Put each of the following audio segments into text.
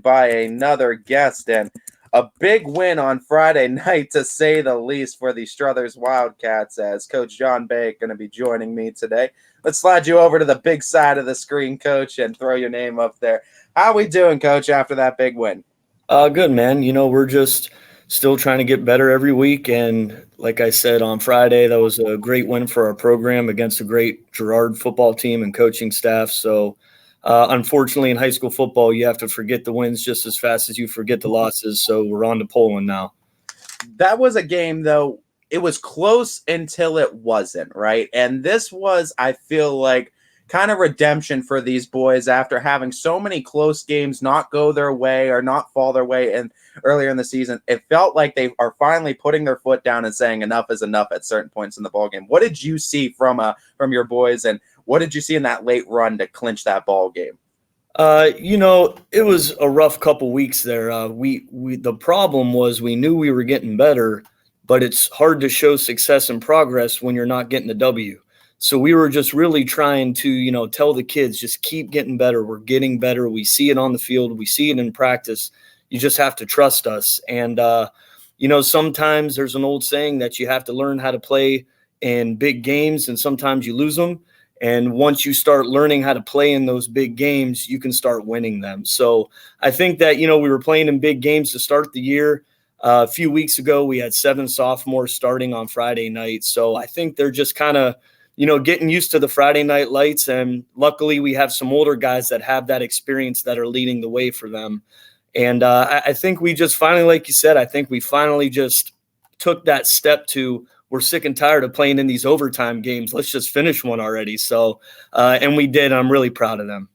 by another guest, and a big win on Friday night, to say the least, for the Struthers Wildcats, as Coach John Bayuk going to be joining me today. Let's slide you over to the big side of the screen, Coach, and throw your name up there. How we doing, Coach, after that big win? Good, man. We're just still trying to get better every week. And like I said on Friday, that was a great win for our program against a great Girard football team and coaching staff. So, unfortunately, in high school football, you have to forget the wins just as fast as you forget the losses. So we're on to Poland now. That was a game, though. It was close until it wasn't, right? And this was, I feel like, kind of redemption for these boys after having so many close games not go their way or not fall their way. And earlier in the season, it felt like they are finally putting their foot down and saying enough is enough at certain points in the ball game. What did you see from your boys, and what did you see in that late run to clinch that ball game? It was a rough couple weeks there. The problem was we knew we were getting better, but it's hard to show success and progress when you're not getting the W. So we were just really trying to, tell the kids, just keep getting better. We're getting better. We see it on the field. We see it in practice. You just have to trust us. And, sometimes there's an old saying that you have to learn how to play in big games, and sometimes you lose them. And once you start learning how to play in those big games, you can start winning them. So I think that, we were playing in big games to start the year. A few weeks ago, we had 7 sophomores starting on Friday night. So I think they're just kind of, getting used to the Friday night lights. And luckily we have some older guys that have that experience that are leading the way for them. And I think we just finally, like you said, I think we finally just took that step to, we're sick and tired of playing in these overtime games. Let's just finish one already. So, and we did. I'm really proud of them.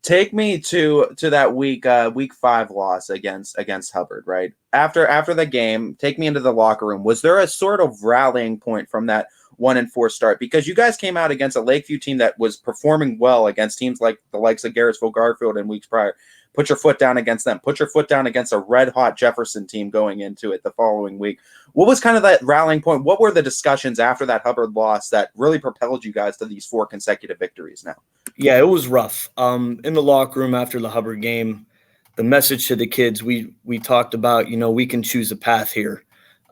Take me to that week 5 loss against Hubbard, right? After the game, take me into the locker room. Was there a sort of rallying point from that 1-4 start? Because you guys came out against a Lakeview team that was performing well against teams like the likes of Garrettsville, Garfield in weeks prior. Put your foot down against them. Put your foot down against a red-hot Jefferson team going into it the following week. What was kind of that rallying point? What were the discussions after that Hubbard loss that really propelled you guys to these 4 consecutive victories now? Yeah, it was rough. In the locker room after the Hubbard game, the message to the kids, we talked about, we can choose a path here.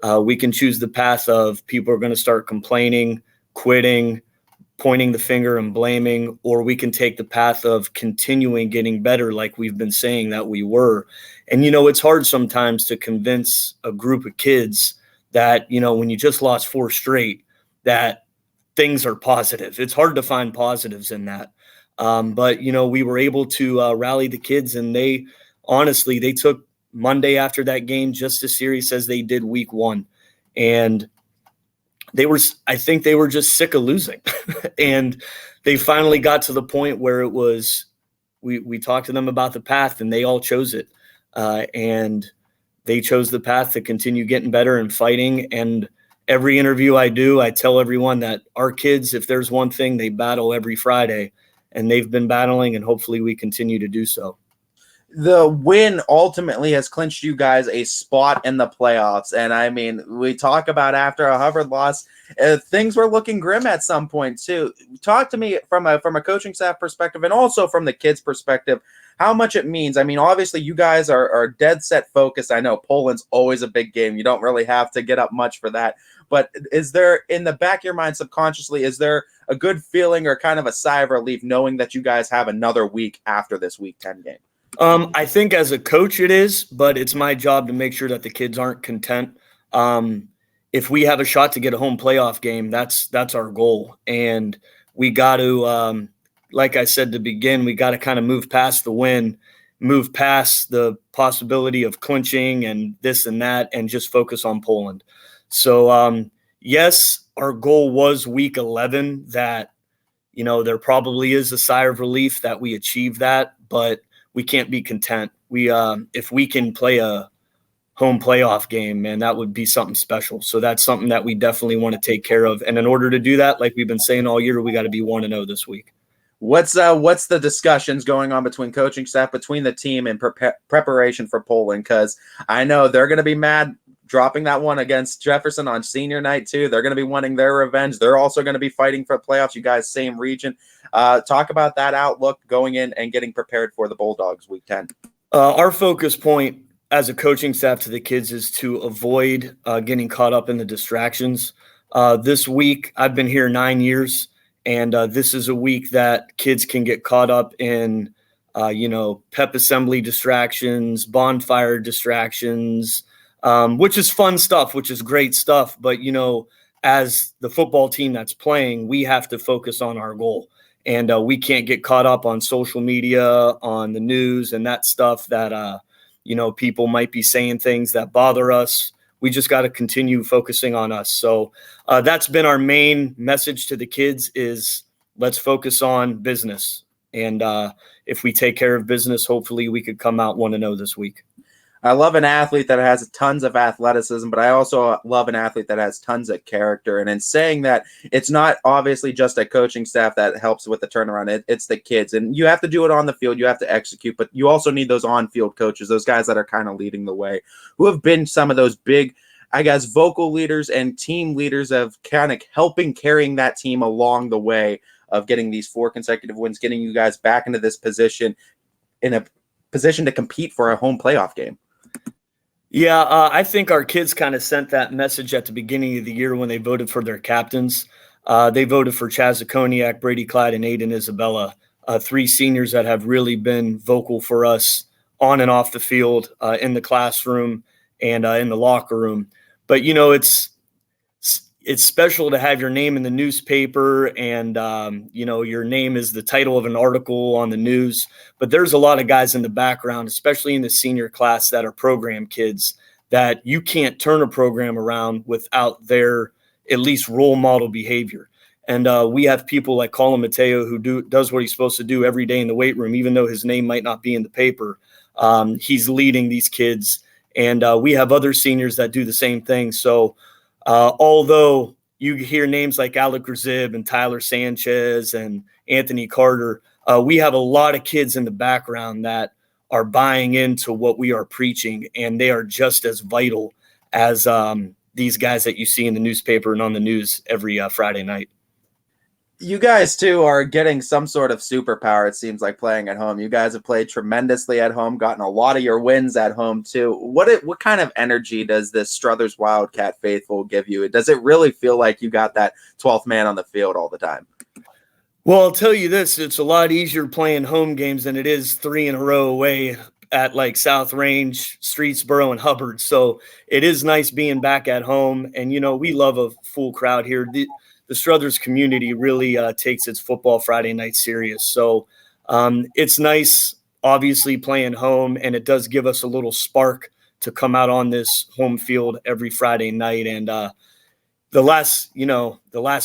We can choose the path of people are going to start complaining, quitting, pointing the finger and blaming, or we can take the path of continuing getting better like we've been saying that we were. And, it's hard sometimes to convince a group of kids that, when you just lost 4 straight, that things are positive. It's hard to find positives in that. But, we were able to rally the kids, and they took Monday after that game just as serious as they did week 1. And I think they were just sick of losing. And they finally got to the point where it was, we talked to them about the path, and they all chose it. And they chose the path to continue getting better and fighting. And every interview I do, I tell everyone that our kids, if there's one thing, they battle every Friday, and they've been battling, and hopefully we continue to do so. The win ultimately has clinched you guys a spot in the playoffs. And I mean, we talk about after a Hubbard loss, things were looking grim at some point too. Talk to me from a coaching staff perspective, and also from the kids' perspective, how much it means. I mean, obviously you guys are dead set focused. I know Poland's always a big game. You don't really have to get up much for that. But is there, in the back of your mind subconsciously, is there a good feeling or kind of a sigh of relief knowing that you guys have another week after this week 10 game? I think as a coach it is, but it's my job to make sure that the kids aren't content. If we have a shot to get a home playoff game, that's our goal. And we got to, like I said to begin, we got to kind of move past the win, move past the possibility of clinching and this and that, and just focus on Poland. So, yes, our goal was week 11 that, there probably is a sigh of relief that we achieved that, but we can't be content. If we can play a home playoff game, man, that would be something special. So that's something that we definitely want to take care of. And in order to do that, like we've been saying all year, we got to be 1-0 this week. What's the discussions going on between coaching staff, between the team, in preparation for Poland? Because I know they're going to be mad dropping that one against Jefferson on senior night too. They're going to be wanting their revenge. They're also going to be fighting for playoffs. You guys, same region. Talk about that outlook going in and getting prepared for the Bulldogs week 10. Our focus point as a coaching staff to the kids is to avoid getting caught up in the distractions. This week, I've been here 9 years, and this is a week that kids can get caught up in, pep assembly distractions, bonfire distractions, which is fun stuff, which is great stuff. But, as the football team that's playing, we have to focus on our goal. And we can't get caught up on social media, on the news, and that stuff that, people might be saying things that bother us. We just got to continue focusing on us. So that's been our main message to the kids is let's focus on business. And if we take care of business, hopefully we could come out 1-0 this week. I love an athlete that has tons of athleticism, but I also love an athlete that has tons of character. And in saying that, it's not obviously just a coaching staff that helps with the turnaround. It's the kids. And you have to do it on the field. You have to execute, but you also need those on-field coaches, those guys that are kind of leading the way, who have been some of those big, I guess, vocal leaders and team leaders of kind of helping carrying that team along the way of getting these 4 consecutive wins, getting you guys back into this position, in a position to compete for a home playoff game. Yeah, I think our kids kind of sent that message at the beginning of the year when they voted for their captains. They voted for Chaz Okoniak, Brady Clyde, and Aiden Isabella, 3 seniors that have really been vocal for us on and off the field, in the classroom and in the locker room. But, it's special to have your name in the newspaper and, your name is the title of an article on the news. But there's a lot of guys in the background, especially in the senior class, that are program kids that you can't turn a program around without their at least role model behavior. And we have people like Colin Mateo who does what he's supposed to do every day in the weight room, even though his name might not be in the paper. He's leading these kids. And we have other seniors that do the same thing. So although you hear names like Alec Grzib and Tyler Sanchez and Anthony Carter, we have a lot of kids in the background that are buying into what we are preaching, and they are just as vital as these guys that you see in the newspaper and on the news every Friday night. You guys, too, are getting some sort of superpower, it seems like, playing at home. You guys have played tremendously at home, gotten a lot of your wins at home, too. What kind of energy does this Struthers Wildcat faithful give you? Does it really feel like you got that 12th man on the field all the time? Well, I'll tell you this. It's a lot easier playing home games than it is 3 in a row away at like South Range, Streetsboro, and Hubbard. So it is nice being back at home. And, we love a full crowd here. The Struthers community really takes its football Friday night serious. So it's nice, obviously, playing home, and it does give us a little spark to come out on this home field every Friday night. And the last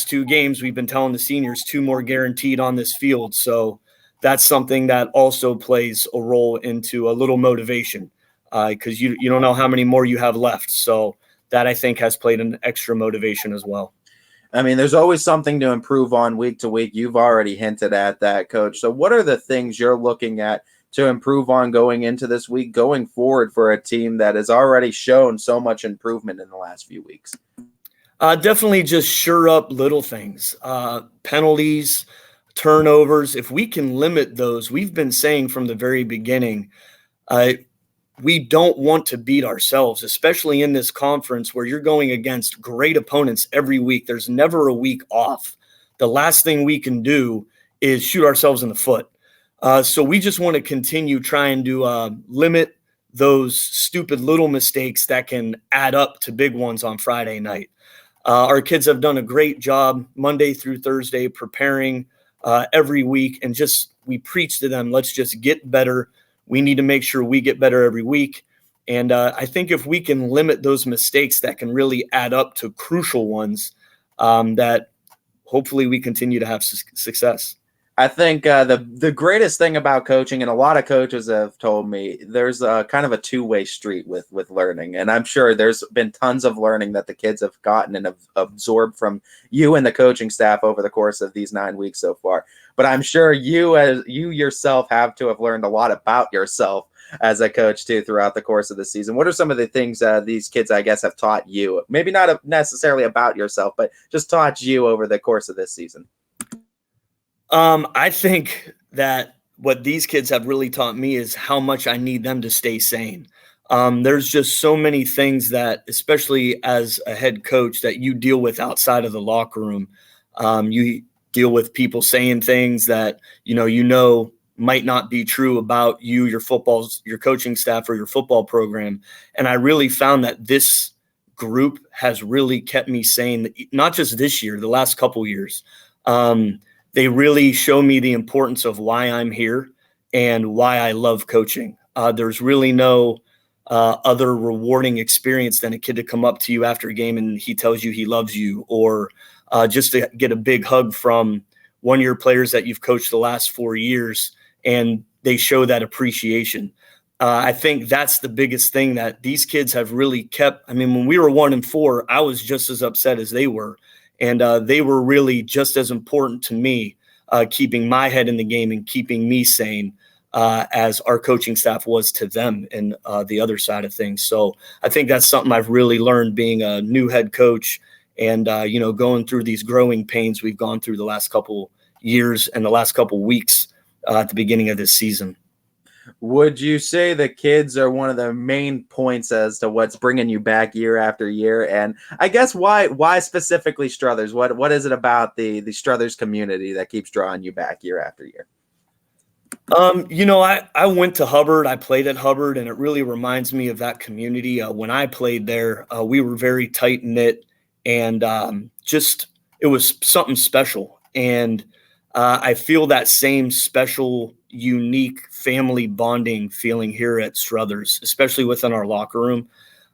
2 games, we've been telling the seniors 2 more guaranteed on this field. So that's something that also plays a role into a little motivation because you don't know how many more you have left. So that, I think, has played an extra motivation as well. I mean, there's always something to improve on week to week. You've already hinted at that, Coach. So what are the things you're looking at to improve on going into this week, going forward for a team that has already shown so much improvement in the last few weeks? Definitely just sure up little things, penalties, turnovers. If we can limit those, we've been saying from the very beginning, we don't want to beat ourselves, especially in this conference where you're going against great opponents every week. There's never a week off. The last thing we can do is shoot ourselves in the foot. So we just want to continue trying to limit those stupid little mistakes that can add up to big ones on Friday night. Our kids have done a great job Monday through Thursday preparing every week, and we preach to them, let's just get better. We need to make sure we get better every week. And I think if we can limit those mistakes that can really add up to crucial ones, that hopefully we continue to have success. I think the greatest thing about coaching, and a lot of coaches have told me, there's kind of a two-way street with learning. And I'm sure there's been tons of learning that the kids have gotten and have absorbed from you and the coaching staff over the course of these 9 weeks so far. But I'm sure you yourself have to have learned a lot about yourself as a coach too throughout the course of the season. What are some of the things these kids, I guess, have taught you? Maybe not necessarily about yourself, but just taught you over the course of this season. I think that what these kids have really taught me is how much I need them to stay sane. There's just so many things that, especially as a head coach, that you deal with outside of the locker room. You deal with people saying things that, might not be true about you, your coaching staff, or your football program. And I really found that this group has really kept me sane, not just this year, the last couple years. They really show me the importance of why I'm here and why I love coaching. There's really no other rewarding experience than a kid to come up to you after a game and he tells you he loves you, or just to get a big hug from one of your players that you've coached the last 4 years, and they show that appreciation. I think that's the biggest thing that these kids have really kept. I mean, when we were 1-4, I was just as upset as they were. And they were really just as important to me, keeping my head in the game and keeping me sane as our coaching staff was to them and the other side of things. So I think that's something I've really learned being a new head coach and, going through these growing pains we've gone through the last couple years and the last couple weeks at the beginning of this season. Would you say the kids are one of the main points as to what's bringing you back year after year? And I guess why specifically Struthers? What is it about the Struthers community that keeps drawing you back year after year? I went to Hubbard. I played at Hubbard, and it really reminds me of that community. When I played there, we were very tight-knit, and it was something special. And I feel that same special, unique family bonding feeling here at Struthers, especially within our locker room.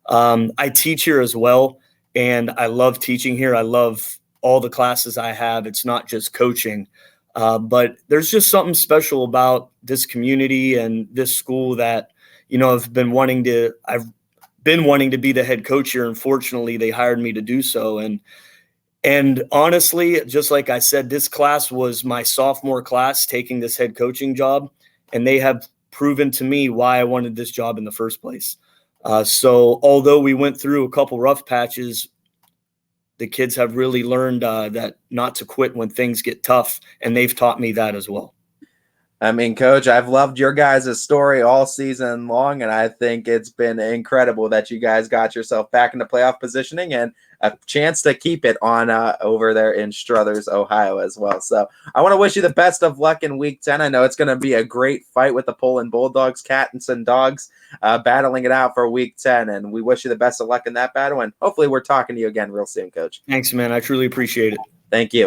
I teach here as well, and I love teaching here. I love all the classes I have. It's not just coaching, but there's just something special about this community and this school that, I've been wanting to be the head coach here. Unfortunately, they hired me to do so. And honestly, just like I said, this class was my sophomore class taking this head coaching job, and they have proven to me why I wanted this job in the first place. So although we went through a couple rough patches, the kids have really learned that not to quit when things get tough, and they've taught me that as well. I mean, Coach, I've loved your guys' story all season long, and I think it's been incredible that you guys got yourself back into playoff positioning and a chance to keep it on over there in Struthers, Ohio as well. So I want to wish you the best of luck in Week 10. I know it's going to be a great fight with the Poland Bulldogs, Cats and Dogs, battling it out for Week 10, and we wish you the best of luck in that battle, and hopefully we're talking to you again real soon, Coach. Thanks, man. I truly appreciate it. Thank you.